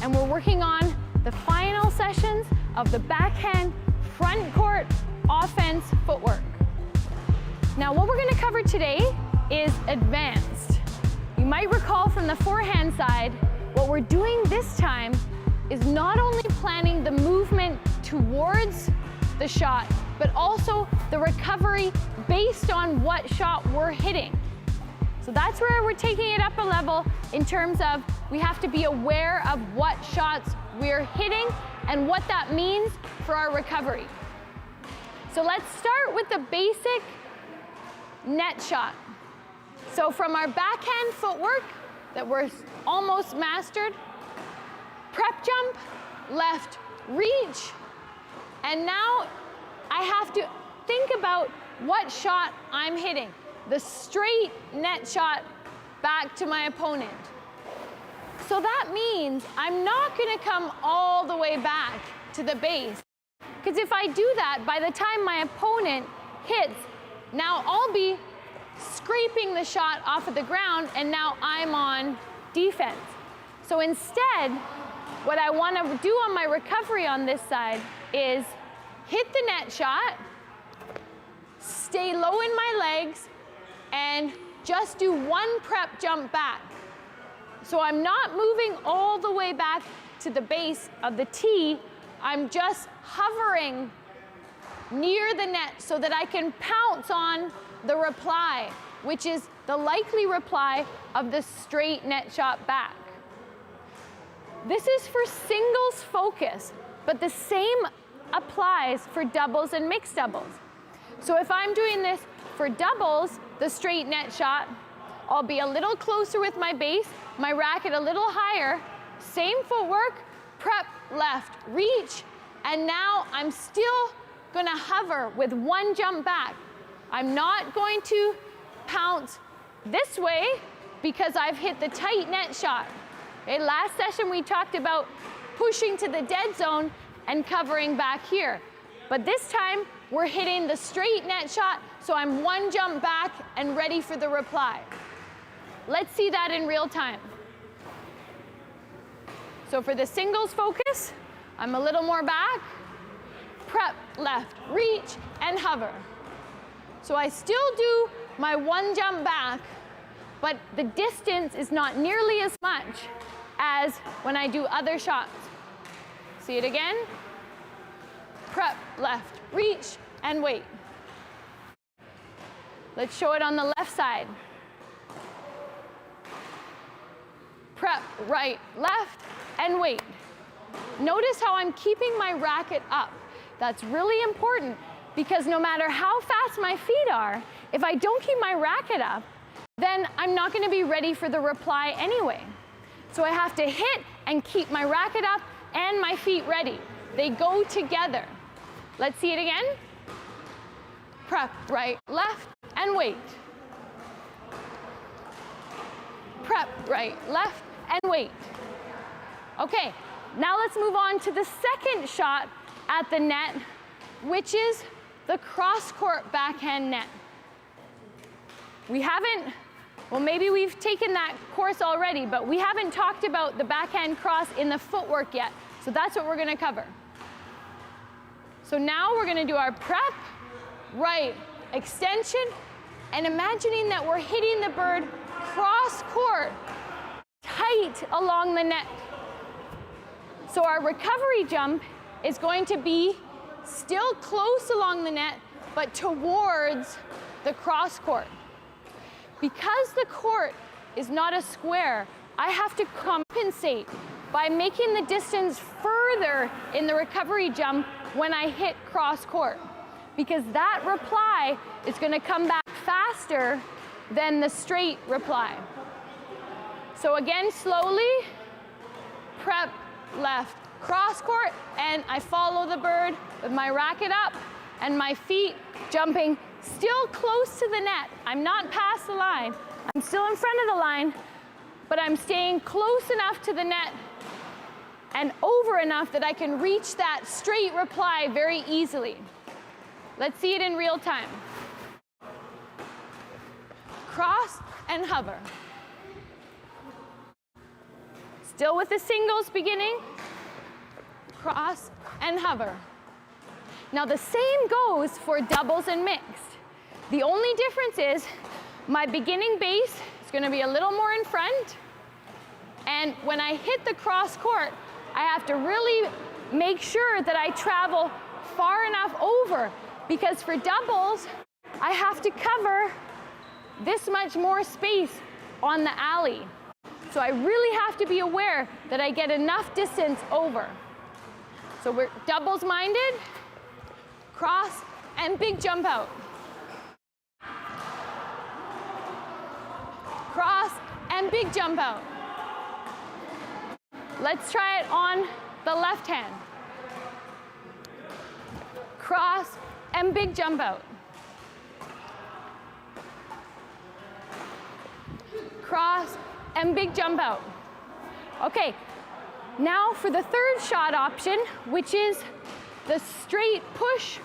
and we're working on the final sessions of the backhand front court offense footwork. Now what we're going to cover today is advanced. You might recall from the forehand side, what we're doing this time is not only planning the movement towards the shot, but also the recovery based on what shot we're hitting. So that's where we're taking it up a level in terms of we have to be aware of what shots we're hitting and what that means for our recovery. So let's start with the basic net shot. So from our backhand footwork that we're almost mastered, prep jump, left reach, and now I have to think about what shot I'm hitting. The straight net shot back to my opponent. So that means I'm not going to come all the way back to the base. Because if I do that, by the time my opponent hits, now I'll be scraping the shot off of the ground and now I'm on defense. So instead, what I want to do on my recovery on this side is hit the net shot, stay low in my legs, and just do one prep jump back. So I'm not moving all the way back to the base of the tee, I'm just hovering near the net so that I can pounce on the reply, which is the likely reply of the straight net shot back. This is for singles focus, but the same applies for doubles and mixed doubles. So if I'm doing this for doubles, the straight net shot, I'll be a little closer with my base, my racket a little higher, same footwork, prep, left, reach, and now I'm still gonna hover with one jump back. I'm not going to pounce this way because I've hit the tight net shot. Okay, last session we talked about pushing to the dead zone and covering back here. But this time we're hitting the straight net shot, so I'm one jump back and ready for the reply. Let's see that in real time. So for the singles focus, I'm a little more back, prep, left, reach, and hover. So I still do my one jump back, but the distance is not nearly as much as when I do other shots. See it again? Prep, left, reach, and wait. Let's show it on the left side. Prep, right, left, and wait. Notice how I'm keeping my racket up. That's really important because no matter how fast my feet are, if I don't keep my racket up, then I'm not going to be ready for the reply anyway. So I have to hit and keep my racket up and my feet ready. They go together. Let's see it again. Prep, right, left, and wait. Prep, right, left, and wait. Okay, now let's move on to the second shot at the net, which is the cross-court backhand net. We haven't, well, maybe we've taken that course already, but we haven't talked about the backhand cross in the footwork yet. So that's what we're going to cover. So now we're going to do our prep, right, extension, and imagining that we're hitting the bird cross-court, tight along the net. So our recovery jump is going to be still close along the net, but towards the cross-court. Because the court is not a square, I have to compensate by making the distance further in the recovery jump when I hit cross-court, because that reply is going to come back faster than the straight reply. So again, slowly, prep, left, cross-court, and I follow the bird with my racket up and my feet jumping still close to the net. I'm not past the line. I'm still in front of the line, but I'm staying close enough to the net and over enough that I can reach that straight reply very easily. Let's see it in real time. Cross and hover. Still with the singles beginning, cross and hover. Now the same goes for doubles and mixed. The only difference is my beginning base is going to be a little more in front, and when I hit the cross court, I have to really make sure that I travel far enough over, because for doubles, I have to cover this much more space on the alley. So I really have to be aware that I get enough distance over. So we're doubles minded, cross, and big jump out. Cross and big jump out. Let's try it on the left hand. Cross and big jump out. Cross and big jump out. Okay, now for the third shot option, which is the straight push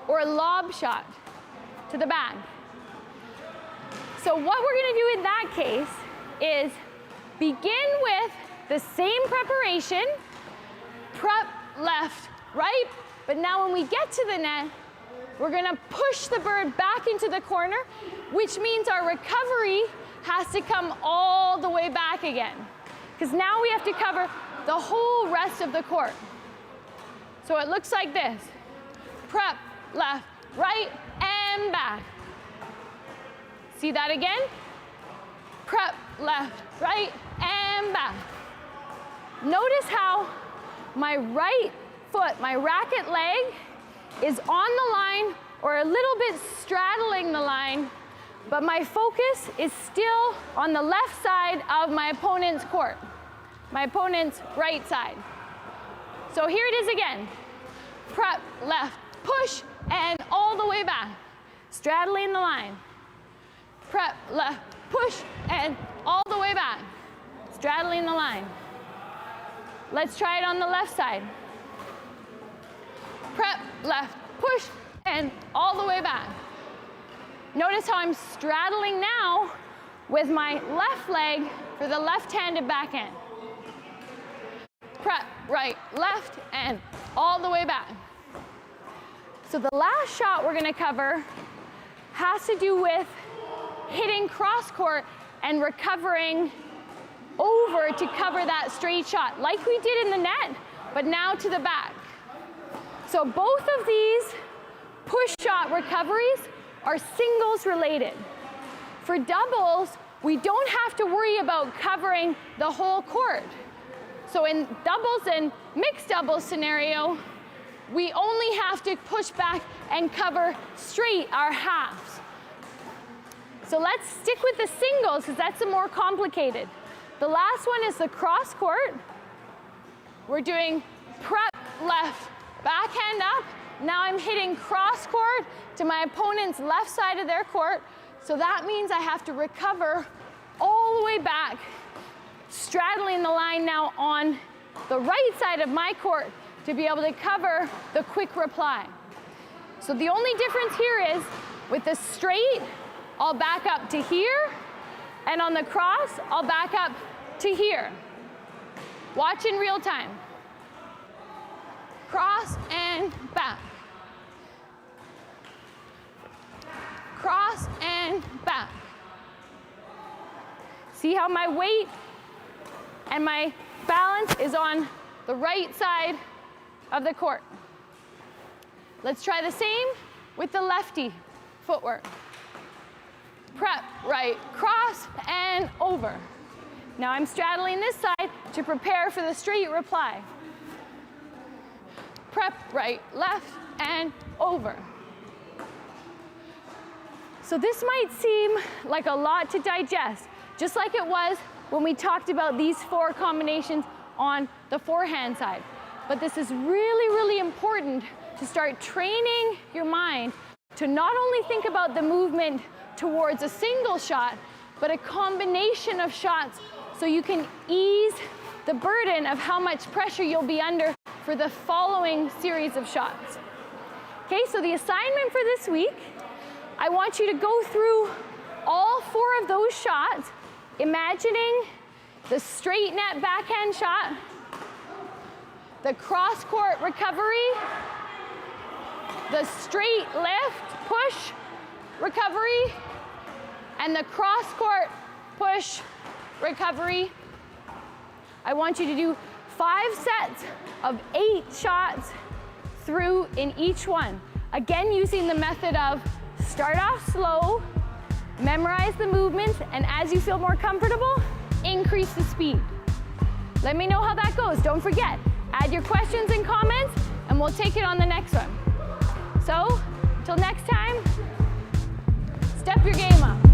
or lob shot to the back. So what we're going to do in that case is begin with the same preparation, prep left, right, but now when we get to the net, we're going to push the bird back into the corner, which means our recovery has to come all the way back again, because now we have to cover the whole rest of the court. So it looks like this. Prep, left, right, and back. See that again? Prep, left, right, and back. Notice how my right foot, my racket leg, is on the line or a little bit straddling the line, but my focus is still on the left side of my opponent's court, my opponent's right side. So here it is again. Prep, left, push, and all the way back. Straddling the line. Prep, left, push, and all the way back. Straddling the line. Let's try it on the left side. Prep, left, push, and all the way back. Notice how I'm straddling now with my left leg for the left-handed backhand. Prep, right, left, and all the way back. So the last shot we're going to cover has to do with hitting cross court and recovering over to cover that straight shot, like we did in the net, but now to the back. So both of these push shot recoveries are singles related. For doubles, we don't have to worry about covering the whole court. So in doubles and mixed doubles scenario, we only have to push back and cover straight our halves. So let's stick with the singles, because that's the more complicated. The last one is the cross court. We're doing prep left, backhand up. Now I'm hitting cross court to my opponent's left side of their court. So that means I have to recover all the way back, straddling the line now on the right side of my court to be able to cover the quick reply. So the only difference here is with the straight, I'll back up to here, and on the cross, I'll back up to here. Watch in real time. Cross and back. Cross and back. See how my weight and my balance is on the right side of the court. Let's try the same with the lefty footwork. Prep, right, cross, and over. Now I'm straddling this side to prepare for the straight reply. Prep, right, left, and over. So this might seem like a lot to digest, just like it was when we talked about these four combinations on the forehand side. But this is really, really important to start training your mind to not only think about the movement towards a single shot, but a combination of shots so you can ease the burden of how much pressure you'll be under for the following series of shots. Okay, so the assignment for this week, I want you to go through all four of those shots, imagining the straight net backhand shot, the cross-court recovery, the straight lift, push, recovery, and the cross-court push, recovery. I want you to do 5 sets of 8 shots through in each one. Again, using the method of start off slow, memorize the movements, and as you feel more comfortable, increase the speed. Let me know how that goes. Don't forget, add your questions and comments, and we'll take it on the next one. So, till next time, step your game up.